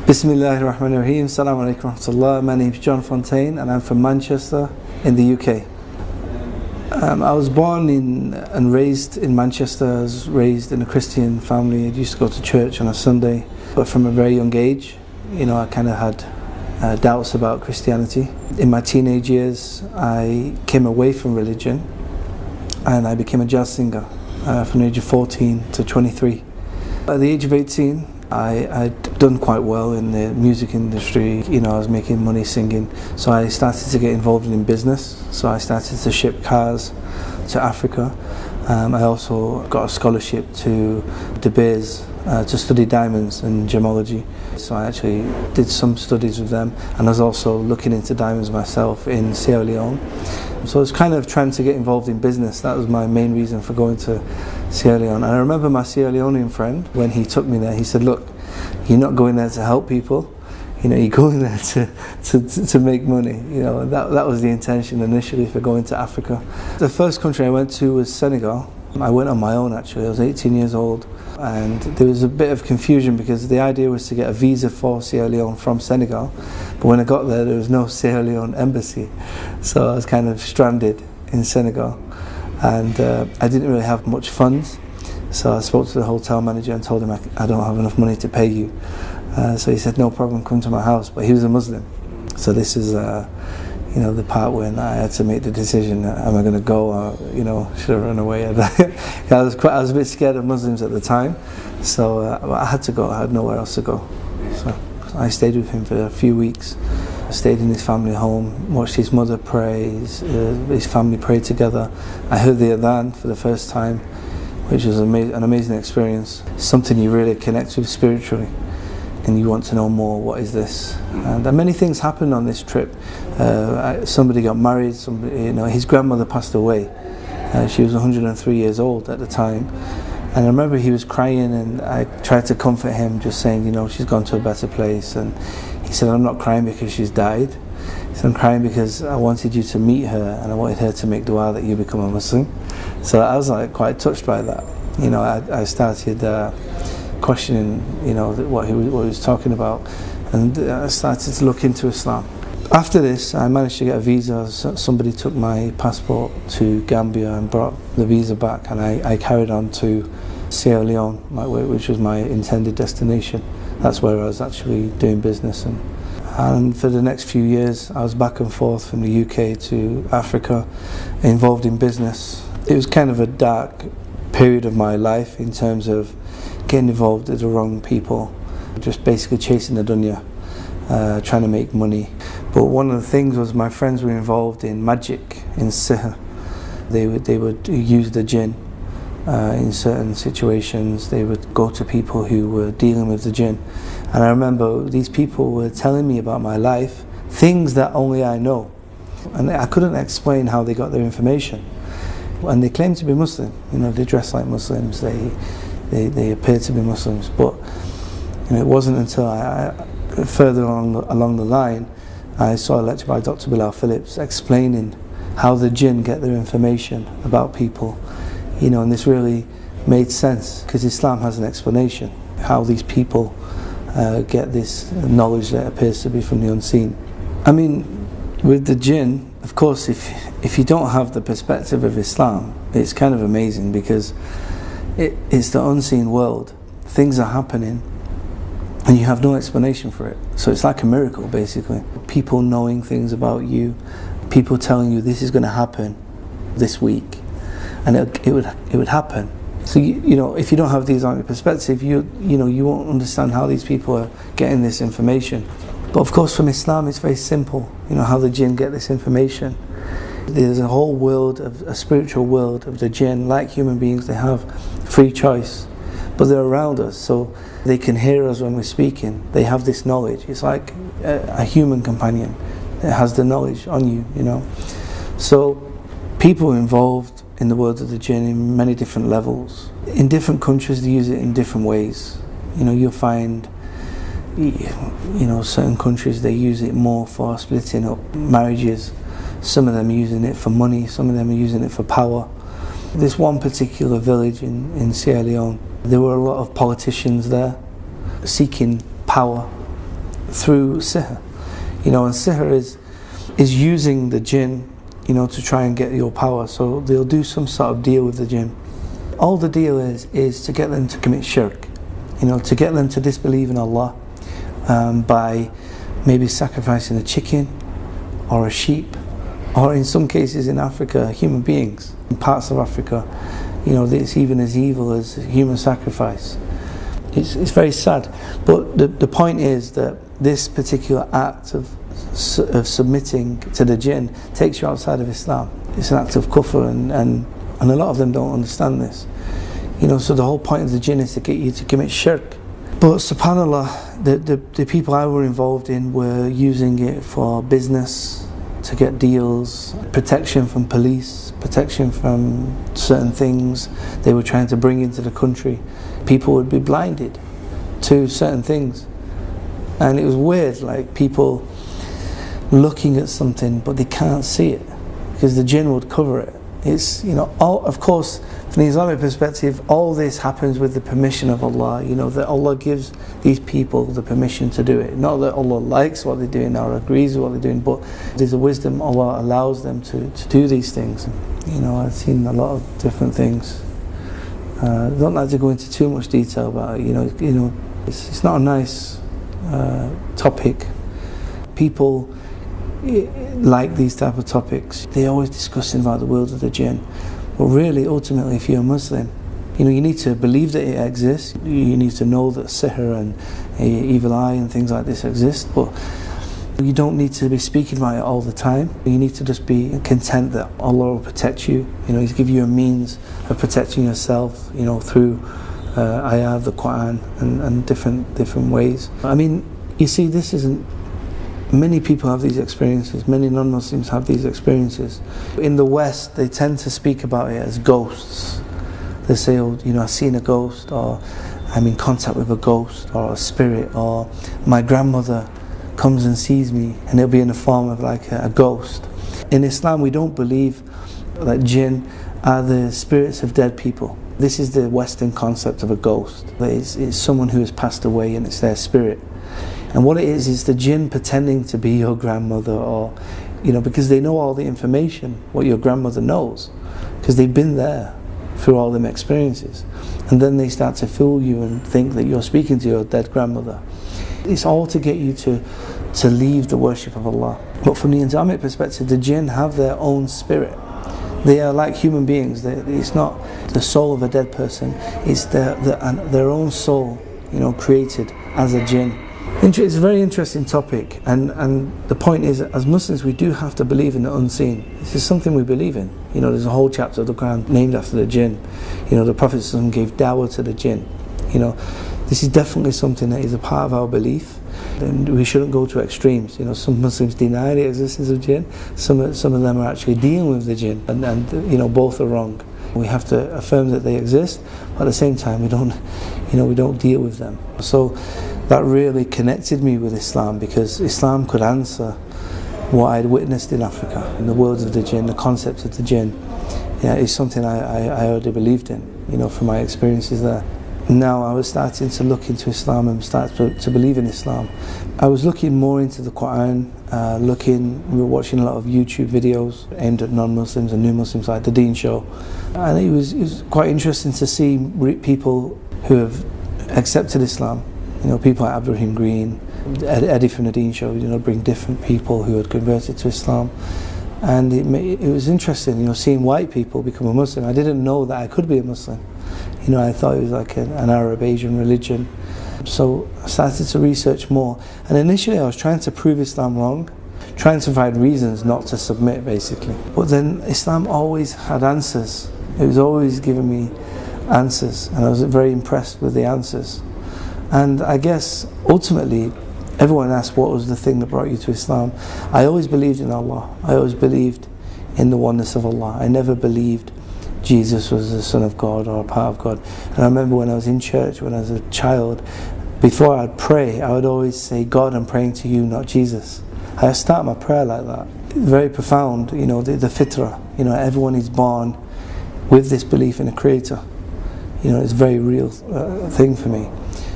Bismillahir Rahmanir Rahim. Assalamu alaikum warahmatullah. My name is John Fontain and I'm from Manchester in the UK. I was born and raised in Manchester. I was raised in a Christian family. I used to go to church on a Sunday, but from a very young age, I kind of had doubts about Christianity. In my teenage years, I came away from religion and I became a jazz singer from the age of 14 to 23. At the age of 18, I'd done quite well in the music industry. I was making money singing, so I started to get involved in business. So I started to ship cars to Africa. I also got a scholarship to Dubai to study diamonds and gemology. So I actually did some studies with them, and I was also looking into diamonds myself in Sierra Leone. So I was kind of trying to get involved in business. That was my main reason for going to Sierra Leone. And I remember my Sierra Leonean friend, when he took me there, he said, "Look, you're not going there to help people. You're going there to make money." That was the intention initially for going to Africa. The first country I went to was Senegal. I went on my own actually. I was 18 years old, and there was a bit of confusion because the idea was to get a visa for Sierra Leone from Senegal, but when I got there was no Sierra Leone embassy, so I was kind of stranded in Senegal, and I didn't really have much funds. So I spoke to the hotel manager and told him I don't have enough money to pay you. So he said, "No problem, come to my house." But he was a Muslim. So this is the part when I had to make the decision: am I going to go, or should I run away? I was a bit scared of Muslims at the time, so I had to go. I had nowhere else to go. So I stayed with him for a few weeks. I stayed in his family home, watched his mother pray, his family pray together. I heard the adhan for the first time, which was an amazing experience. Something you really connect with spiritually, and you want to know more. What is this? And many things happened on this trip. Somebody got married. His grandmother passed away. She was 103 years old at the time, and I remember he was crying, and I tried to comfort him, just saying, she's gone to a better place. And he said, "I'm not crying because she's died. He said, I'm crying because I wanted you to meet her, and I wanted her to make dua that you become a Muslim." So I was quite touched by that. I started questioning, what he was talking about, and I started to look into Islam. After this, I managed to get a visa. Somebody took my passport to Gambia and brought the visa back, and I carried on to Sierra Leone, which was my intended destination. That's where I was actually doing business, and for the next few years, I was back and forth from the UK to Africa, involved in business. It was kind of a dark period of my life in terms of getting involved with the wrong people, just basically chasing the dunya, trying to make money. But one of the things was my friends were involved in magic, in Sihr. They would use the Jinn in certain situations. They would go to people who were dealing with the Jinn. And I remember these people were telling me about my life, things that only I know. And I couldn't explain how they got their information. And they claimed to be Muslim. They dress like Muslims. They appear to be Muslims. But it wasn't until I further along the line, I saw a lecture by Dr. Bilal Phillips explaining how the Jinn get their information about people. And this really made sense because Islam has an explanation how these people get this knowledge that appears to be from the unseen. I mean, with the Jinn, of course, if you don't have the perspective of Islam, it's kind of amazing because it's the unseen world. Things are happening and you have no explanation for it. So it's like a miracle, basically. People knowing things about you, people telling you this is going to happen this week, and it would happen. So if you don't have the Islamic perspective, you won't understand how these people are getting this information. But of course, from Islam, it's very simple. How the Jinn get this information. There's a whole world, a spiritual world of the Jinn. Like human beings, they have free choice, but they're around us, so they can hear us when we're speaking. They have this knowledge. It's like a human companion that has the knowledge on you. So people are involved in the world of the Jinn in many different levels. In different countries, they use it in different ways. You'll find certain countries, they use it more for splitting up marriages. Some of them are using it for money, some of them are using it for power. This one particular village in Sierra Leone, there were a lot of politicians there seeking power through sihr. And sihr is using the jinn, to try and get your power. So they'll do some sort of deal with the jinn. All the deal is to get them to commit shirk, to get them to disbelieve in Allah by maybe sacrificing a chicken or a sheep, or in some cases in Africa, human beings. In parts of Africa, it's even as evil as human sacrifice. It's very sad. But the point is that this particular act of submitting to the jinn takes you outside of Islam. It's an act of kufr, and a lot of them don't understand this. So the whole point of the jinn is to get you to commit shirk. But subhanAllah, the people I were involved in were using it for business, to get deals, protection from police, protection from certain things they were trying to bring into the country. People would be blinded to certain things. And it was weird, like people looking at something but they can't see it because the jinn would cover it. It's, of course, from the Islamic perspective, all this happens with the permission of Allah, that Allah gives these people the permission to do it. Not that Allah likes what they're doing or agrees with what they're doing, but there's a wisdom Allah allows them to do these things. I've seen a lot of different things. I don't like to go into too much detail about it. It's not a nice topic. People like these type of topics. They're always discussing about the world of the jinn. But really, ultimately, if you're a Muslim, you need to believe that it exists. You need to know that sihr and evil eye and things like this exist. But you don't need to be speaking about it all the time. You need to just be content that Allah will protect you. He's give you a means of protecting yourself. Through ayah of the Quran and different ways. You see, this isn't. Many people have these experiences, many non-Muslims have these experiences. In the West, they tend to speak about it as ghosts. They say, I've seen a ghost, or I'm in contact with a ghost, or a spirit, or my grandmother comes and sees me, and it'll be in the form of like a ghost. In Islam, we don't believe that jinn are the spirits of dead people. This is the Western concept of a ghost. It's someone who has passed away and it's their spirit. And what it is the jinn pretending to be your grandmother, or because they know all the information, what your grandmother knows, because they've been there through all them experiences. And then they start to fool you and think that you're speaking to your dead grandmother. It's all to get you to leave the worship of Allah. But from the Islamic perspective, the jinn have their own spirit. They are like human beings. It's not the soul of a dead person. It's their own soul, created as a jinn. It's a very interesting topic, and the point is, as Muslims, we do have to believe in the unseen. This is something we believe in. There's a whole chapter of the Quran named after the jinn. The Prophet gave dawah to the jinn. This is definitely something that is a part of our belief, and we shouldn't go to extremes. Some Muslims deny the existence of jinn. Some of them are actually dealing with the jinn, and both are wrong. We have to affirm that they exist, but at the same time, we don't deal with them. So that really connected me with Islam, because Islam could answer what I'd witnessed in Africa, in the world of the jinn, the concept of the jinn. It's something I already believed in, from my experiences there. Now I was starting to look into Islam and start to believe in Islam. I was looking more into the Quran, we were watching a lot of YouTube videos aimed at non-Muslims and new Muslims, like the Deen Show. And it was quite interesting to see people who have accepted Islam. People like Abdurrahim Green, Eddie from the Deen Show, bring different people who had converted to Islam. And it was interesting, seeing white people become a Muslim. I didn't know that I could be a Muslim. I thought it was like an Arab Asian religion. So I started to research more. And initially I was trying to prove Islam wrong, trying to find reasons not to submit, basically. But then Islam always had answers. It was always giving me answers, and I was very impressed with the answers. And I guess ultimately, everyone asks, what was the thing that brought you to Islam? I always believed in Allah. I always believed in the oneness of Allah. I never believed Jesus was the Son of God or a part of God. And I remember when I was in church, when I was a child, before I'd pray, I would always say, God, I'm praying to you, not Jesus. I start my prayer like that. Very profound, the fitrah. Everyone is born with this belief in a creator. It's a very real thing for me.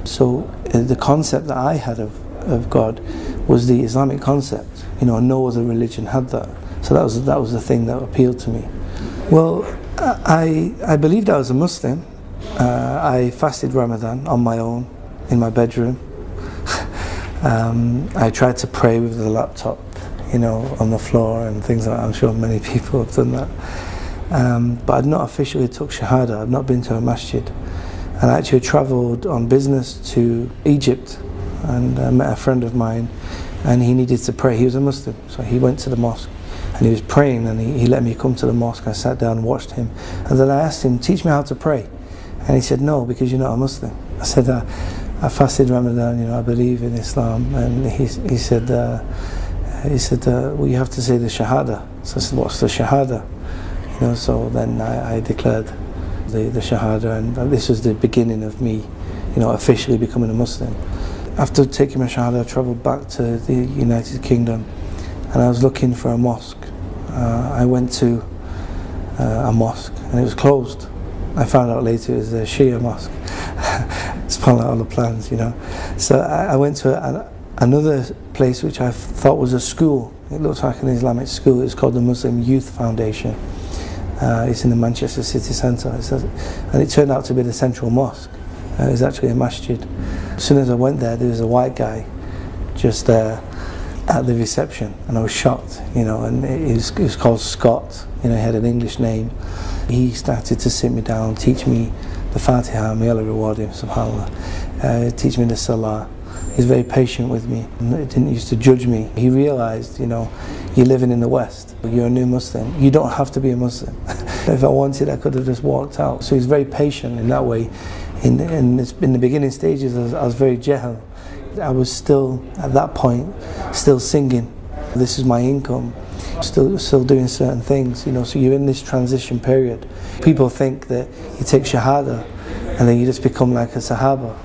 So the concept that I had of of God was the Islamic concept. No other religion had that. So that was the thing that appealed to me. Well, I believed I was a Muslim. I fasted Ramadan on my own in my bedroom. I tried to pray with the laptop, on the floor and things like that. I'm sure many people have done that. But I'd not officially took Shahada. I'd not been to a masjid. And I actually travelled on business to Egypt and met a friend of mine, and he needed to pray. He was a Muslim, so he went to the mosque and he was praying, and he let me come to the mosque. I sat down and watched him, and then I asked him, teach me how to pray. And he said, no, because you're not a Muslim. I said, I fasted Ramadan, I believe in Islam. And he said, well, you have to say the Shahada. So I said, what's the Shahada? So then I declared the Shahada, and this was the beginning of me, officially becoming a Muslim. After taking my Shahada, I travelled back to the United Kingdom, and I was looking for a mosque. I went to a mosque, and it was closed. I found out later it was a Shia mosque. Spoiled out all the plans, So I went to another place which I thought was a school. It looked like an Islamic school. It's called the Muslim Youth Foundation. It's in the Manchester city centre, and it turned out to be the central mosque. It was actually a masjid. As soon as I went there was a white guy just there at the reception, and I was shocked, and he was called Scott, he had an English name. He started to sit me down, teach me the Fatiha, may Allah reward him, subhanAllah, teach me the Salah. He's very patient with me, and he didn't used to judge me. He realised, you're living in the West, you're a new Muslim, you don't have to be a Muslim. If I wanted, I could have just walked out. So he's very patient in that way. In the beginning stages, I was very jahil. I was still, at that point, still singing. This is my income. Still doing certain things, so you're in this transition period. People think that you take Shahada and then you just become like a Sahaba.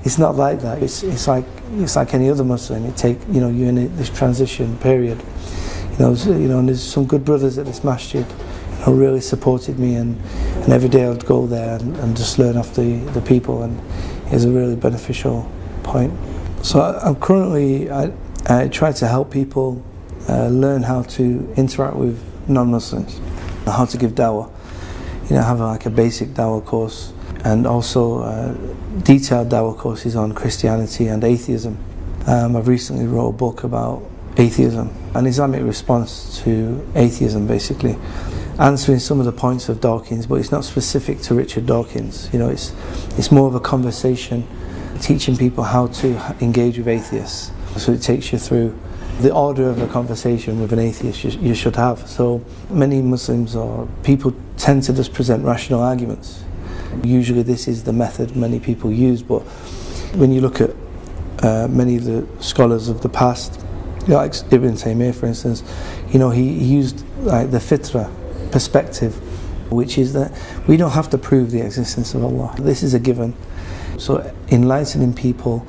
It's not like that. It's like any other Muslim. You're in this transition period. And there's some good brothers at this masjid who really supported me, and every day I'd go there and just learn off the people, and it's a really beneficial point. So I'm currently, I try to help people learn how to interact with non-Muslims, how to give dawah. I have like a basic dawah course, and also detailed dawah courses on Christianity and atheism. I've recently wrote a book about atheism, an Islamic response to atheism, basically answering some of the points of Dawkins, but it's not specific to Richard Dawkins. It's more of a conversation, teaching people how to engage with atheists. So it takes you through the order of a conversation with an atheist you should have. So many Muslims or people tend to just present rational arguments. Usually this is the method many people use, but when you look at many of the scholars of the past, like Ibn Taymiyyah for instance, he used like the fitra perspective, which is that we don't have to prove the existence of Allah. This is a given. So enlightening people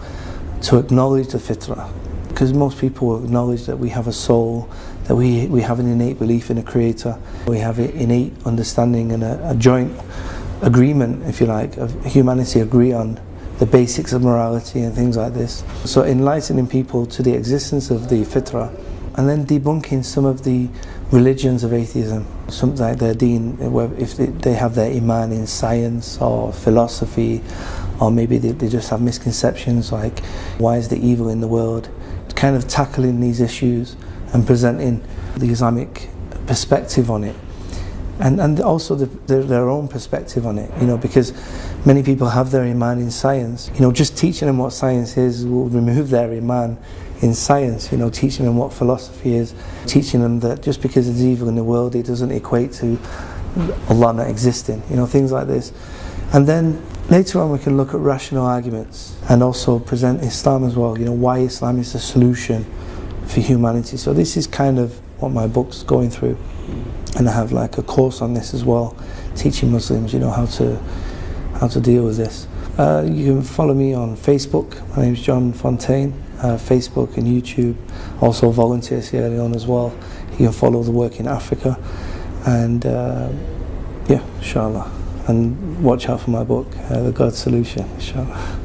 to acknowledge the fitrah, because most people will acknowledge that we have a soul, that we have an innate belief in a creator, we have an innate understanding and a joint agreement, if you like, of humanity agree on the basics of morality and things like this. So enlightening people to the existence of the fitrah, and then debunking some of the religions of atheism, something like their deen, if they have their iman in science or philosophy, or maybe they just have misconceptions like why is the evil in the world, kind of tackling these issues and presenting the Islamic perspective on it, and also their own perspective on it, because many people have their iman in science. Just teaching them what science is will remove their iman in science. Teaching them what philosophy is, teaching them that just because there's evil in the world, it doesn't equate to Allah not existing. Things like this. And then later on we can look at rational arguments and also present Islam as well. Why Islam is the solution for humanity. So this is kind of what my book's going through, and I have like a course on this as well, teaching Muslims, how to deal with this. You can follow me on Facebook. My name's John Fontain. Facebook and YouTube. Also volunteer Sierra Leone as well. You can follow the work in Africa, and inshallah. And watch out for my book, The God Solution, inshallah.